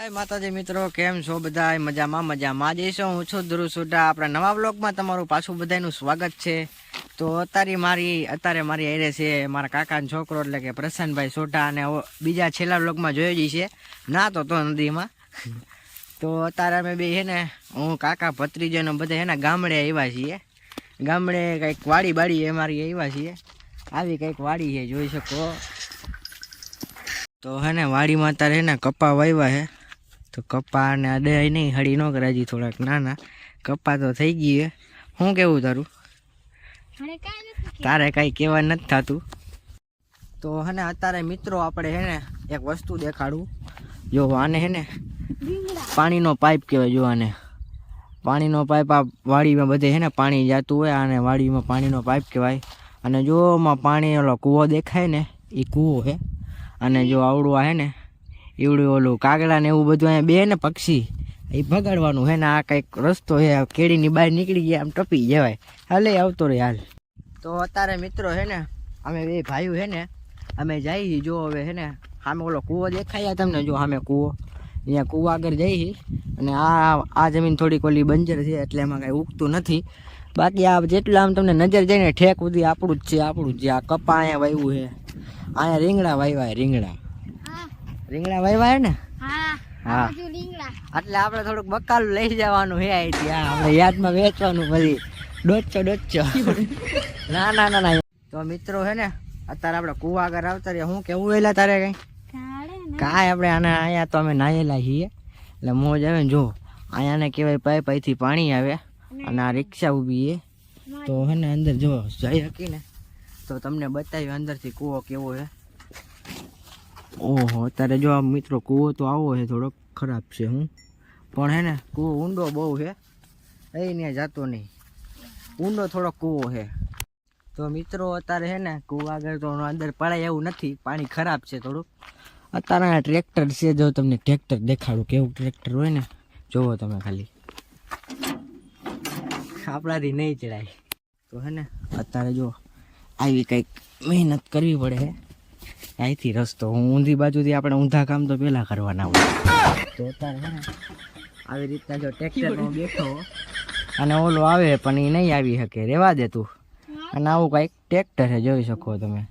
જય માતાજી મિત્રો, કેમ છો બધા? મજામાં જઈશું. હું છું ધ્રુવ સુડા. આપણા નવા બ્લોગમાં તમારું પાછું બધાનું સ્વાગત છે. તો અત્યારે મારી હારે છે મારા કાકાનો છોકરો એટલે કે પ્રશાંતભાઈ સોઢા, અને બીજા છેલ્લા બ્લોગમાં જોયો જ છે ના તો નદીમાં. તો અત્યારે અમે બે છે ને, હું કાકા ભત્રીજો ને બધા છે ને ગામડે આવ્યા છીએ. ગામડે કંઈક વાડી અમારી આવ્યા છીએ. આવી કંઈક વાડી છે, જોઈ શકો. તો હે ને વાડીમાં અત્યારે હે ને કપા વાવ્યા છે. તો કપા ને અડાઈ નહીં, હળી ન કરે હજી, થોડાક નાના કપા તો થઈ ગઈ છે. શું કેવું તારું? તારે કાંઈ કહેવા નથી થતું. તો હે ને અત્યારે મિત્રો આપણે હે ને એક વસ્તુ દેખાડું. જો આને હે ને પાણીનો પાઇપ કહેવાય. જો આને પાણીનો પાઇપ આ વાડીમાં બધે હે ને પાણી જતું હોય, આને વાડીમાં પાણીનો પાઇપ કહેવાય. અને જો આમાં પાણી ઓલો કૂવો દેખાય ને, એ કૂવો છે. અને જો આવડું આ હે ને એવડું ઓલું કાગડા ને એવું બધું અહીંયા બે ને પક્ષી એ ભગાડવાનું હે ને. આ કંઈક રસ્તો છે, કેળીની બહાર નીકળી ગયા આમ ટપી જવાય. હાલે આવતો રે હાલ. તો અત્યારે મિત્રો હે ને અમે બે ભાઈઓ હે ને અમે જઈએ. જો હવે હે ને સામે ઓલો કૂવો દેખાય તમને, જો સામે કૂવો, અહીંયા કૂવો આગળ જઈએ. અને આ જમીન થોડીક ઓલી બંજર છે એટલે એમાં કાંઈ ઉગતું નથી. બાકી આ જેટલું આમ તમને નજર જઈને ઠેક સુધી આપણું જ છે. આ કપા અહીંયા વાવ્યું છે, અહીંયા રીંગણા વાવ્યા. રીંગણા વાવ્યા ને. હા, એટલે આપણે થોડુંક બકાલું લઈ જવાનું છે અહીંથી. આપણે યાદમાં વેચવાનું પછી ડોચો. ના. તો મિત્રો હે ને અત્યારે આપણે કૂવા આગળ આવતા રહ્યા. શું કેવું વેલા તારે કઈ કાંઈ આપણે અહીંયા તો અમે નાયેલા છીએ એટલે મોજ આવે ને. જો અહીંયા ને કહેવાય પાઇપ, અહીંથી પાણી આવે. અને આ રિક્ષા ઊભી છે. તો હે ને અંદર જો જઈ શકી ને તો તમને બતાવ્યું અંદરથી કૂવો કેવો છે. ઓહો, અત્યારે જો આ મિત્રો કૂવો તો આવો છે, થોડોક ખરાબ છે પણ હે ને કૂવો ઊંડો બહુ છે. અહીંયા જતો નહીં, ઊંડો થોડોક કૂવો છે. તો મિત્રો અત્યારે હે ને કૂવા આગળ તો અંદર પડાય એવું નથી, પાણી ખરાબ છે થોડુંક. અત્યારે ટ્રેક્ટર છે, જો તમને ટ્રેક્ટર દેખાડું કેવું ટ્રેક્ટર હોય ને, જોવો તમે ખાલી. આપણાથી નહીં ચડાય. તો હે ને અત્યારે જો આવી કંઈક મહેનત કરવી પડે છે. અહીંથી રસ્તો ઊંધી બાજુથી આપણે ઊંધા કામ તો પહેલાં કરવાના હોય. તો અત્યારે હે ને આવી રીતના જો ટ્રેક્ટરમાં બેઠો અને ઓલો આવે પણ એ નહીં આવી શકે, રહેવા દે તું. અને આવું કંઈક ટ્રેક્ટર છે, જોઈ શકો તમે.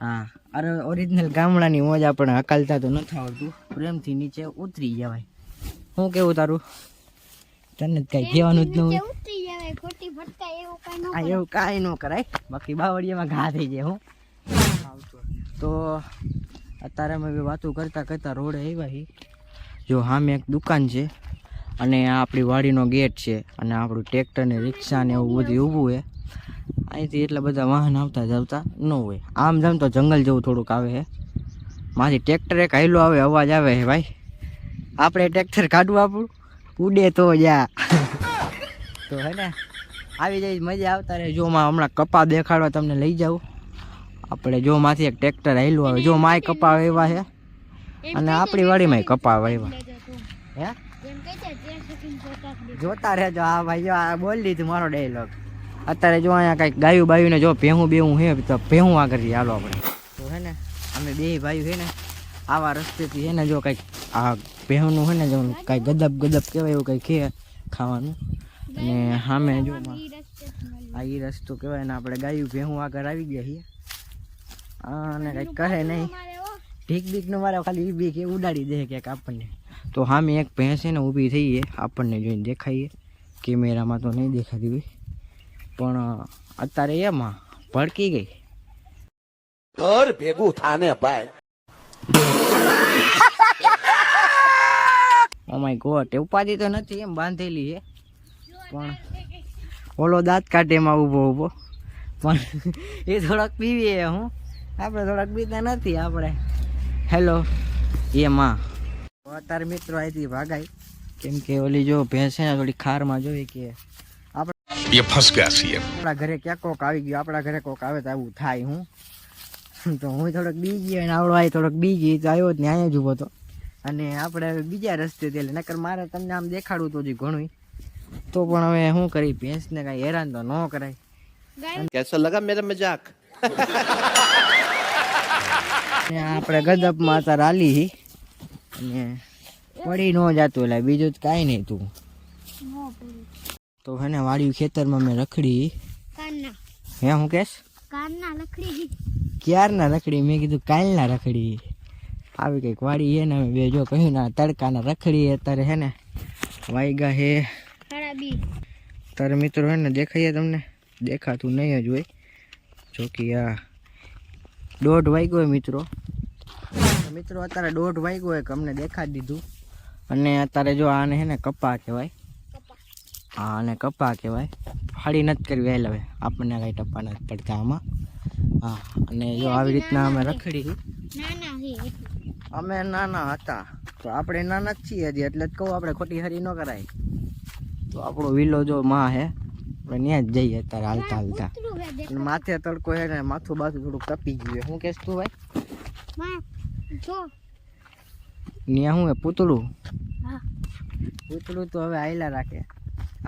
હા, અરે ઓરિજિનલ ગામડાની મોજ. આપણે હકાલતા તો નથી આવડતું, પ્રેમથી નીચે ઉતરી જવાય. શું કેવું તારું? તને કઈ કહેવાનું જ ન હોય. એવું કાંઈ ન કરાય, બાકી બાવળિયામાં ઘા થઈ જાય. હું તો અત્યારે અમે વાતો કરતા રોડે આવ્યા. જો સામે એક દુકાન છે અને આ આપણી વાડીનો ગેટ છે. અને આપણું ટ્રેક્ટર ને રિક્ષા ને એવું બધું ઊભું છે. અહીંથી એટલા બધા વાહન આવતા જતા ન હોય. આમ જામ તો જંગલ જેવું થોડુંક આવે છે. મારી ટ્રેક્ટર એક હાઈલો આવે, અવાજ આવે છે ભાઈ. આપણે ટ્રેક્ટર કાઢવું આપણું ઉડે તો જા. તો હે ને આવી જાય મજા આવતા રહે. જો હમણાં કપા દેખાડવા તમને લઈ જાઉં. આપણે જો માંથી એક ટ્રેક્ટર હાઈલું આવે. જો માય કપા વાવ્યા છે અને આપણી વાડીમાં કપા વાવ્યા. હે જોતા રહેજો. હા ભાઈ, જો આ બોલી દીધું મારો ડાયલોગ. અત્યારે જો અહીંયા કંઈક ગાયું બાયું ને જો ભેહું બેહું છે, તો ભેહું આગળ હાલો આપણે. તો હે ને અમે બે ભાઈ છે ને આવા રસ્તેથી છે ને જો કંઈક આ ભેહુંનું છે ને જો કાંઈ ગદબ કહેવાય એવું કંઈક છે ખાવાનું. અને સામે જો આ એ રસ્તો કહેવાય ને આપણે ગાયું ભેહું આગળ આવી ગયા છીએ. અને કંઈક કહે નહીં, ઢીક બીકનું મારે ખાલી એ બીક એ ઉડાડી દે ક્યાંક આપણને. તો સામે એક ભેંસ છે ને ઊભી થઈએ, આપણને જોઈને દેખાઈએ. કેમેરામાં તો નહીં દેખાતી હોય પણ અત્યારે એમાં ભડકી ગઈ. ઘર ભેગું થાને ભાઈ. ઓ માય ગોડ, ઉપાધિ તો નથી, એમ બાંધેલી છે. પણ ઓલો દાંત કાઢે એમાં ઊભો પણ એ થોડાક પીવીએ. હું આપણે થોડાક બીતા નથી આપણે. હેલો એમાં અત્યારે મિત્રો અહીંથી ભાગાય, કેમ કે ઓલી જો ભેંસ છે ને થોડી ખારમાં જોઈ કે આપણે ફસ ગયા છીએ. આપણા ઘરે ક્યાં કોક આવી ગયો, આપણા ઘરે કોક આવે તો આવું થાય. હું તો હું થોડોક બી ગયો અને આવડો આવી થોડોક બી ગઈ તો આવ્યો જ ને અહીંયા જ ઊભો હતો. અને આપણે બીજા રસ્તે એટલે નકર મારે તમને આમ દેખાડવું તો જ ઘણું. તો પણ હવે શું કરી, ભેંસને કાંઈ હેરાન તો ન કરાય. કેસો લગા મેરા મજાક. આપણે ગદપમાં અત્યારે હાલી અને પડી ન જાતું એટલે બીજું તો કાંઈ નહીં તું તો હે ને વાડિયું ખેતરમાં મેં રખડી હે હું કેસ ક્યારના રખડી મેં કીધું કાલના રખડી આવી કંઈક વાડી હે ને બે જો કહ્યું ને તડકાના રખડી અત્યારે હે ને વાયગા હે તારે મિત્રો હે ને દેખાઈએ તમને દેખાતું નહીં જ હોય જોકે આ 1:30 વાગ્યો હોય મિત્રો અત્યારે 1:30 વાગ્યો હોય કે અમને દેખાડી દીધું અને અત્યારે જો આને હે ને કપા કહેવાય હા અને કપા કહેવાય ફાડી નથી કરવી આવેલ હવે આપણને કાંઈ ટપ્પા નથી પડતા આમાં હા અને જો આવી રીતના અમે રખડી અમે નાના હતા તો આપણે નાના જ છીએ હજી એટલે જ કહું આપણે ખોટી હરી ન કરાય તો આપણો વિલો જો માં હે આપણે ત્યાં જ જઈએ અત્યારે હાલતા હાલતા અને માથે તડકો હે ને માથું બાથું થોડુંક તપી ગયું શું કહેશ તું ભાઈ ત્યાં શું હે પૂતળું તો હવે આયલા રાખે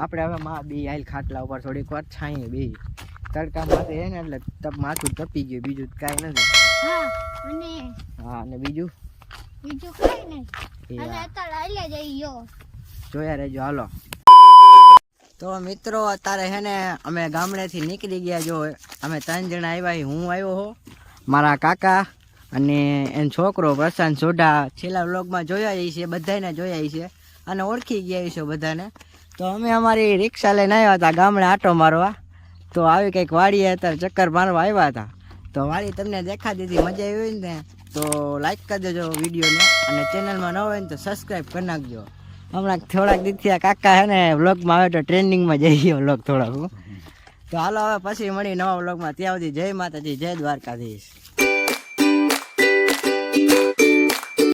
આપણે હવે માં બી આયલ ખાટલા ઉપર થોડીક વાર છાંયે બી તડકા માથે હે ને એટલે માથું તપી ગયું બીજું કાંઈ નથી હા અને બીજું જોયા રહેજો હાલો તો મિત્રો અત્યારે હે ને અમે ગામડેથી નીકળી ગયા જો અમે 3 જણા આવ્યા હું આવ્યો હો મારા કાકા અને એનો છોકરો પ્રશાંત સોઢા છેલ્લા વ્લોગમાં જોયા છે બધાને જોયા છે અને ઓળખી ગયા છે બધાને તો અમે અમારી રિક્ષા લઈને આવ્યા હતા ગામડે આટો મારવા તો આવી કંઈક વાડીએ અત્યારે ચક્કર મારવા આવ્યા હતા તો વાડી તમને દેખાડી દીધી મજા આવી હોય ને તો લાઈક કરી દેજો વિડીયોને અને ચેનલમાં ન હોય ને તો સબસ્ક્રાઈબ કરી નાખજો હમણાં થોડાક દીથી આ કાકા હે ને વ્લોગમાં આવે તો ટ્રેન્ડિંગમાં જઈ ગયો વ્લોગ થોડાક તો હાલો હવે પછી મળી નવા વ્લોગમાં ત્યાં સુધી જય માતાજી જય દ્વારકાધીશ.